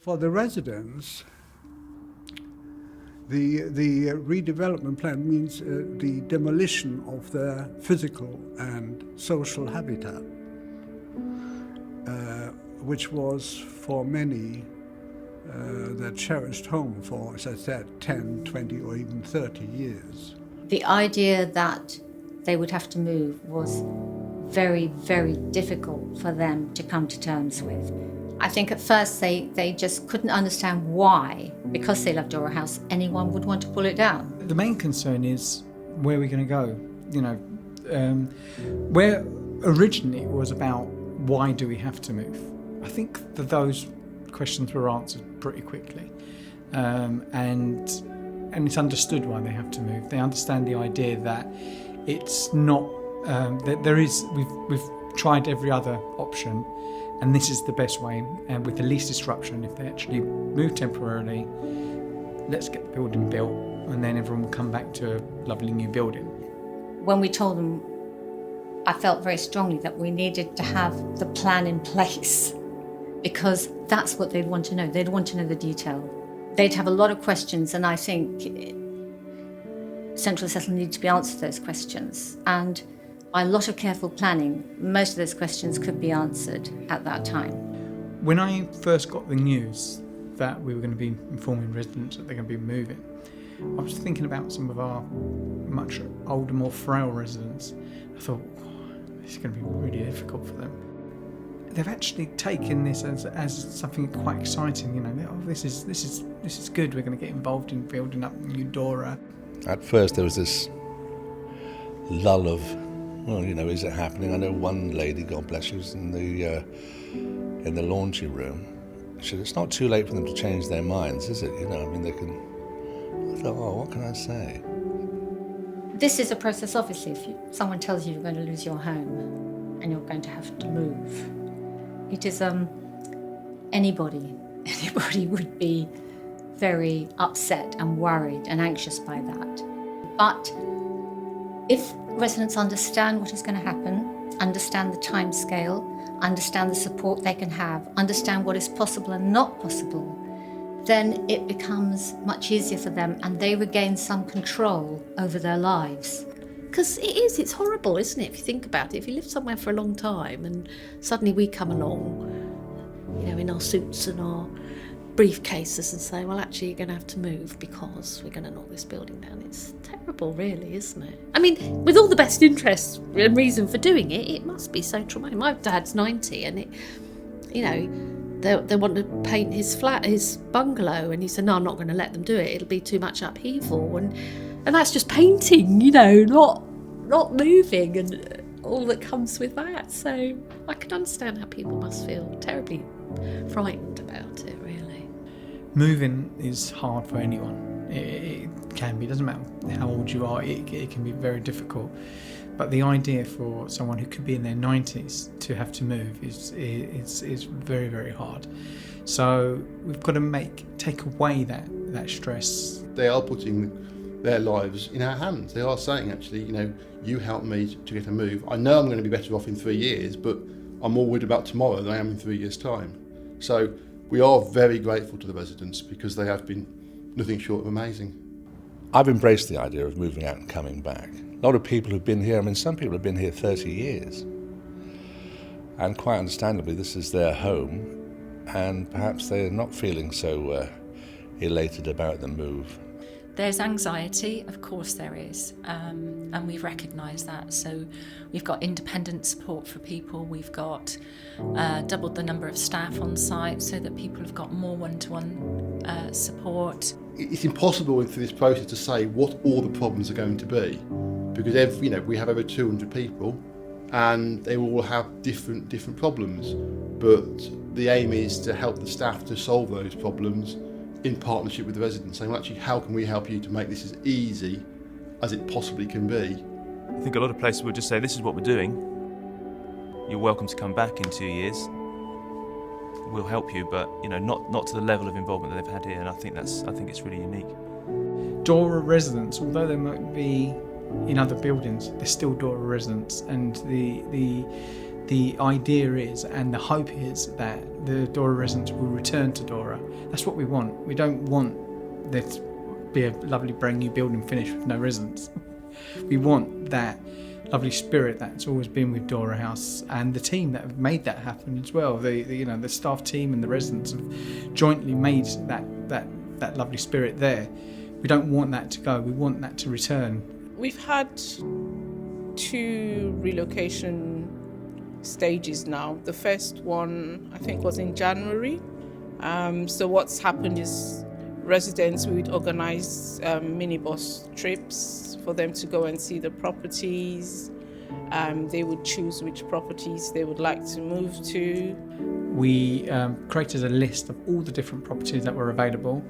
For the residents, the redevelopment plan means the demolition of their physical and social habitat, which was for many their cherished home for, as I said, 10, 20 or even 30 years. The idea that they would have to move was very, very difficult for them to come to terms with. I think at first they just couldn't understand why, because they love Dora House, anyone would want to pull it down. The main concern is where we're going to go. Where originally it was about why do we have to move. I think that those questions were answered pretty quickly, and it's understood why they have to move. They understand the idea that it's not that there is. We've tried every other option, and this is the best way, and with the least disruption. If they actually move temporarily, let's get the building built, and then everyone will come back to a lovely new building. When we told them, I felt very strongly that we needed to have the plan in place, because that's what they'd want to know. They'd want to know the detail. They'd have a lot of questions, and I think Central Cecil needed to be answered those questions. And by a lot of careful planning, most of those questions could be answered at that time. When I first got the news that we were going to be informing residents that they're going to be moving, I was thinking about some of our much older, more frail residents. I thought, this is going to be really difficult for them. They've actually taken this as something quite exciting. This is good. We're going to get involved in building up new Dora. At first, there was this lull of, is it happening? I know one lady, God bless, she was in the laundry room. She said, it's not too late for them to change their minds, is it? They can. I thought, what can I say? This is a process, obviously. If someone tells you you're going to lose your home and you're going to have to move, it is anybody would be very upset and worried and anxious by that. But if residents understand what is going to happen, understand the time scale, understand the support they can have, understand what is possible and not possible, then it becomes much easier for them and they regain some control over their lives. Because it's horrible, isn't it, if you think about it? If you live somewhere for a long time and suddenly we come along, in our suits and our briefcases and say, well, actually, you're going to have to move because we're going to knock this building down. It's terrible, really, isn't it? I mean, with all the best interest and reason for doing it, it must be so traumatic. My dad's 90 and, they want to paint his flat, his bungalow, and he said, no, I'm not going to let them do it. It'll be too much upheaval. And that's just painting, not moving and all that comes with that. So I can understand how people must feel terribly frightened about it, really. Moving is hard for anyone. It can be. It doesn't matter how old you are. It can be very difficult. But the idea for someone who could be in their 90s to have to move is very, very hard. So we've got to take away that stress. They are putting their lives in our hands. They are saying, actually, you help me to get a move. I know I'm going to be better off in 3 years, but I'm more worried about tomorrow than I am in 3 years' time. So we are very grateful to the residents because they have been nothing short of amazing. I've embraced the idea of moving out and coming back. A lot of people who've been here, some people have been here 30 years. And quite understandably, this is their home, and perhaps they're not feeling so elated about the move. There's anxiety, of course there is, and we've recognised that. So we've got independent support for people, we've got doubled the number of staff on site so that people have got more one-to-one support. It's impossible through this process to say what all the problems are going to be, because we have over 200 people and they all have different problems, but the aim is to help the staff to solve those problems in partnership with the residents, saying, well, actually, how can we help you to make this as easy as it possibly can be? I think a lot of places will just say, this is what we're doing. You're welcome to come back in 2 years. We'll help you, but not to the level of involvement that they've had here, and I think it's really unique. Dora residents, although they might be in other buildings, they're still Dora residents, and the the idea is, and the hope is, that the Dora residents will return to Dora. That's what we want. We don't want there to be a lovely brand new building finished with no residents. We want that lovely spirit that's always been with Dora House, and the team that have made that happen as well. The staff team and the residents have jointly made that lovely spirit there. We don't want that to go. We want that to return. We've had 2 relocation stages now. The first one, I think, was in January. So what's happened is residents would organise minibus trips for them to go and see the properties. They would choose which properties they would like to move to. We created a list of all the different properties that were available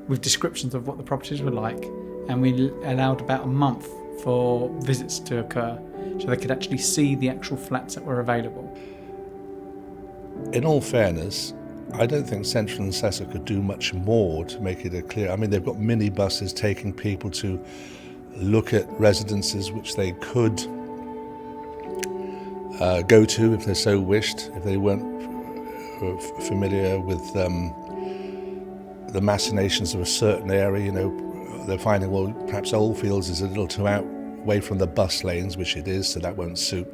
with descriptions of what the properties were like, and we allowed about a month for visits to occur so they could actually see the actual flats that were available. In all fairness, I don't think Central and Cecil could do much more to make it a clear. I mean, they've got minibuses taking people to look at residences which they could go to if they so wished, if they weren't familiar with the machinations of a certain area. They're finding, well, perhaps Oldfields is a little too out away from the bus lanes, which it is, so that won't suit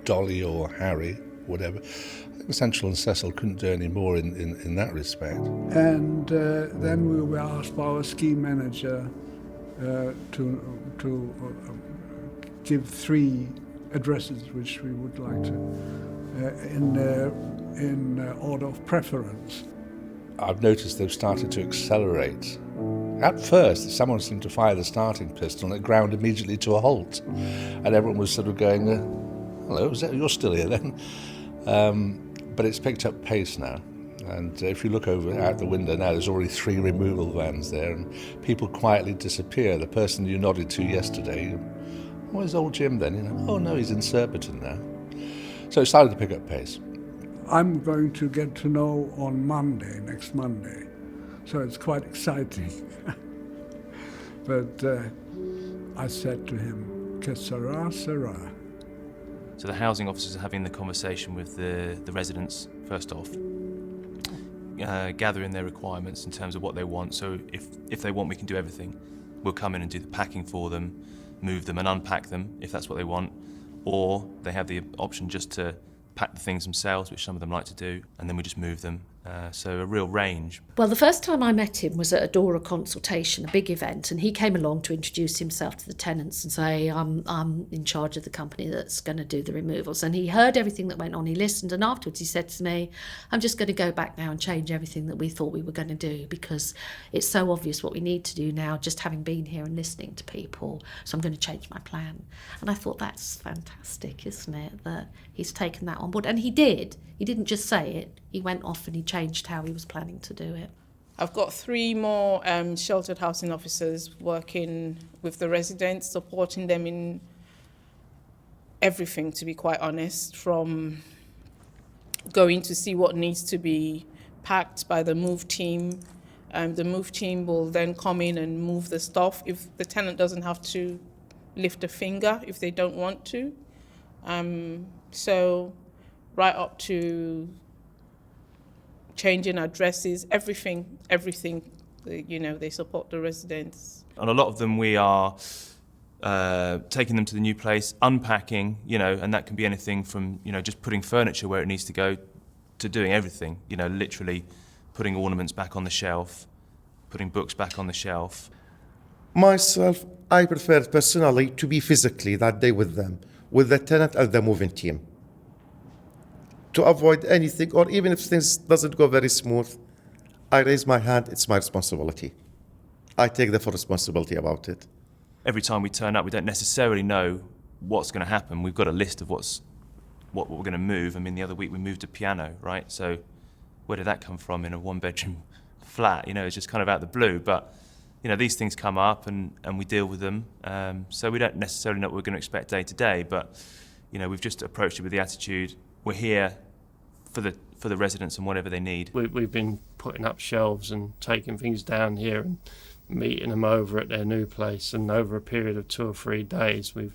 Dolly or Harry, whatever. I think Central and Cecil couldn't do any more in that respect. And then we were asked by our scheme manager to give 3 addresses which we would like to, in order of preference. I've noticed they've started to accelerate. At first, someone seemed to fire the starting pistol and it ground immediately to a halt. And everyone was sort of going, hello, you're still here then? But it's picked up pace now. And if you look out the window now, there's already 3 removal vans there, and people quietly disappear. The person you nodded to yesterday, where's old Jim then? Oh no, he's in Surbiton now. So it started to pick up pace. I'm going to get to know on next Monday, so it's quite exciting. But I said to him, que sera, sera. So the housing officers are having the conversation with the residents first off, gathering their requirements in terms of what they want. So if they want, we can do everything. We'll come in and do the packing for them, move them and unpack them if that's what they want, or they have the option just to pack the things themselves, which some of them like to do, and then we just move them. So a real range. Well, the first time I met him was at a Dora consultation, a big event, and he came along to introduce himself to the tenants and say, I'm in charge of the company that's going to do the removals. And he heard everything that went on, he listened, and afterwards he said to me, I'm just going to go back now and change everything that we thought we were going to do, because it's so obvious what we need to do now, just having been here and listening to people, so I'm going to change my plan. And I thought, that's fantastic, isn't it, that he's taken that on board. And he did. He didn't just say it, he went off and he changed how he was planning to do it. I've got 3 more sheltered housing officers working with the residents, supporting them in everything, to be quite honest, from going to see what needs to be packed by the move team. The move team will then come in and move the stuff if the tenant doesn't have to lift a finger if they don't want to. So right up to changing addresses, everything, they support the residents. On a lot of them we are taking them to the new place, unpacking, and that can be anything from, just putting furniture where it needs to go to doing everything, literally putting ornaments back on the shelf, putting books back on the shelf. Myself, I prefer personally to be physically that day with them, with the tenant and the moving team, to avoid anything, or even if things doesn't go very smooth, I raise my hand, it's my responsibility. I take the full responsibility about it. Every time we turn up, we don't necessarily know what's going to happen. We've got a list of what we're going to move. I mean, the other week we moved a piano, right? So where did that come from in a 1-bedroom flat? It's just kind of out of the blue. But, these things come up and we deal with them. So we don't necessarily know what we're going to expect day to day. But, we've just approached it with the attitude, we're here for the residents and whatever they need. We've been putting up shelves and taking things down here and meeting them over at their new place, and over a period of 2 or 3 days we've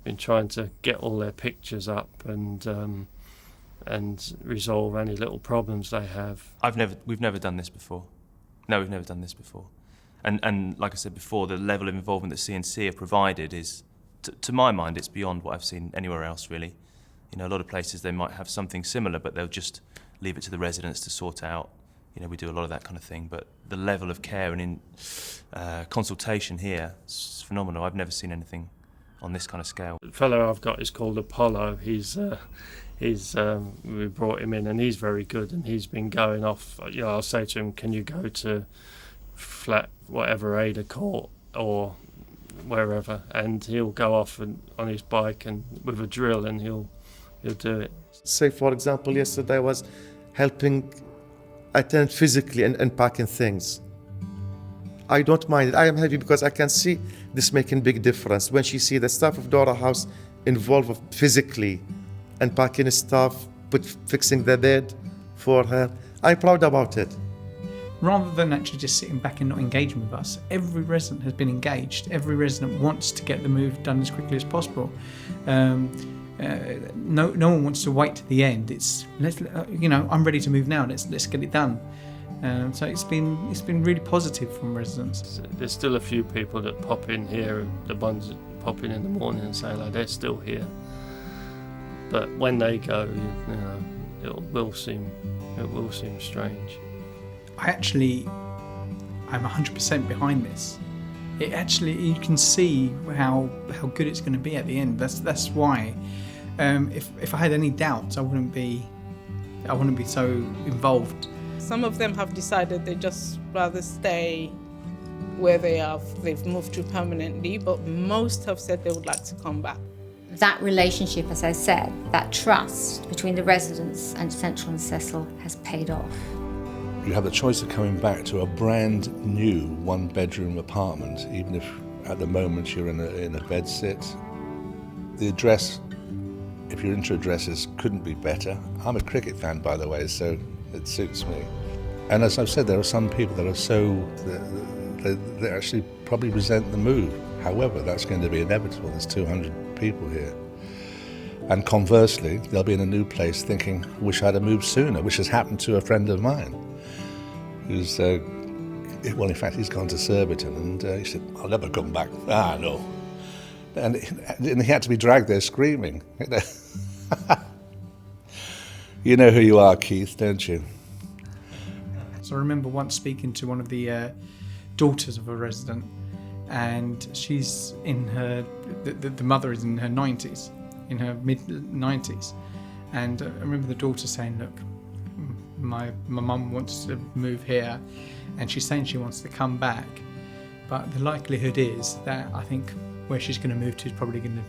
Been trying to get all their pictures up and resolve any little problems they have. We've never done this before. No, we've never done this before. And like I said before, the level of involvement that C&C have provided is, to my mind, it's beyond what I've seen anywhere else, really. You know, a lot of places they might have something similar, but they'll just leave it to the residents to sort out. You know, we do a lot of that kind of thing, but the level of care and consultation here is phenomenal. I've never seen anything on this kind of scale. The fellow I've got is called Apollo. We brought him in, and he's very good, and he's been going off. You know, I'll say to him, "Can you go to flat whatever Ada Court or wherever?" And he'll go off on his bike and with a drill, and he'll do it. Say, for example, yesterday I was helping a tenant physically and unpacking things. I don't mind it. I am happy because I can see this making big difference. When she see the staff of Dora House involved physically unpacking stuff, fixing the bed for her, I'm proud about it. Rather than actually just sitting back and not engaging with us, every resident has been engaged. Every resident wants to get the move done as quickly as possible. No one wants to wait to the end. It's I'm ready to move now. Let's get it done. So it's been really positive from residents. There's still a few people that pop in here, the ones that pop in the morning and say like they're still here. But when they go, it will seem strange. I'm 100% behind this. You can see how good it's going to be at the end. That's why. If I had any doubts, I wouldn't be so involved. Some of them have decided they just rather stay where they are. They've moved to permanently, but most have said they would like to come back. That relationship, as I said, that trust between the residents and Central and Cecil has paid off. You have the choice of coming back to a brand new one-bedroom apartment, even if at the moment you're in a bed sit. The address, if you're into addresses, couldn't be better. I'm a cricket fan, by the way, so it suits me. And as I've said, there are some people that are they actually probably resent the move. However, that's going to be inevitable. There's 200 people here. And conversely, they'll be in a new place thinking, wish I'd have moved sooner, which has happened to a friend of mine who's, in fact, he's gone to Surbiton, and he said, I'll never come back. No. And he had to be dragged there screaming. You know who you are, Keith, don't you? So I remember once speaking to one of the daughters of a resident, and she's in the mother is in her 90s, in her mid-90s. And I remember the daughter saying, look, my mum wants to move here, and she's saying she wants to come back, but the likelihood is that I think where she's going to move to is probably going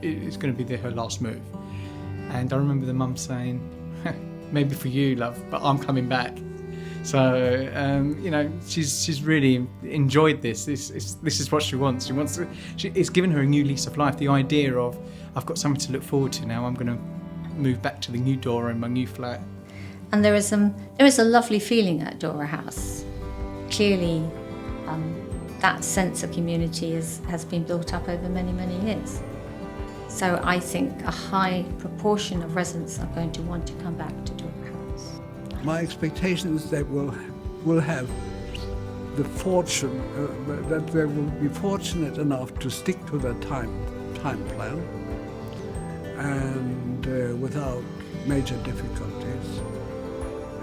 to be her last move. And I remember the mum saying, maybe for you, love, but I'm coming back. So she's really enjoyed this. This is what she wants. It's given her a new lease of life. The idea of, I've got something to look forward to now. I'm going to move back to the new Dora in my new flat. And there is a lovely feeling at Dora House. Clearly, that sense of community has been built up over many, many years. So I think a high proportion of residents are going to want to come back to Dora House. My expectation is they will have the fortune, that they will be fortunate enough to stick to their time plan and without major difficulties.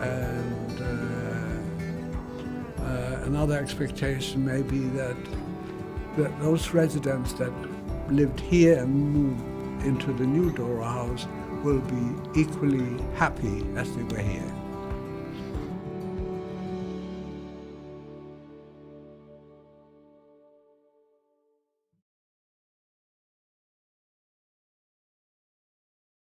And another expectation may be that those residents that lived here and moved into the new Dora House will be equally happy as they were here.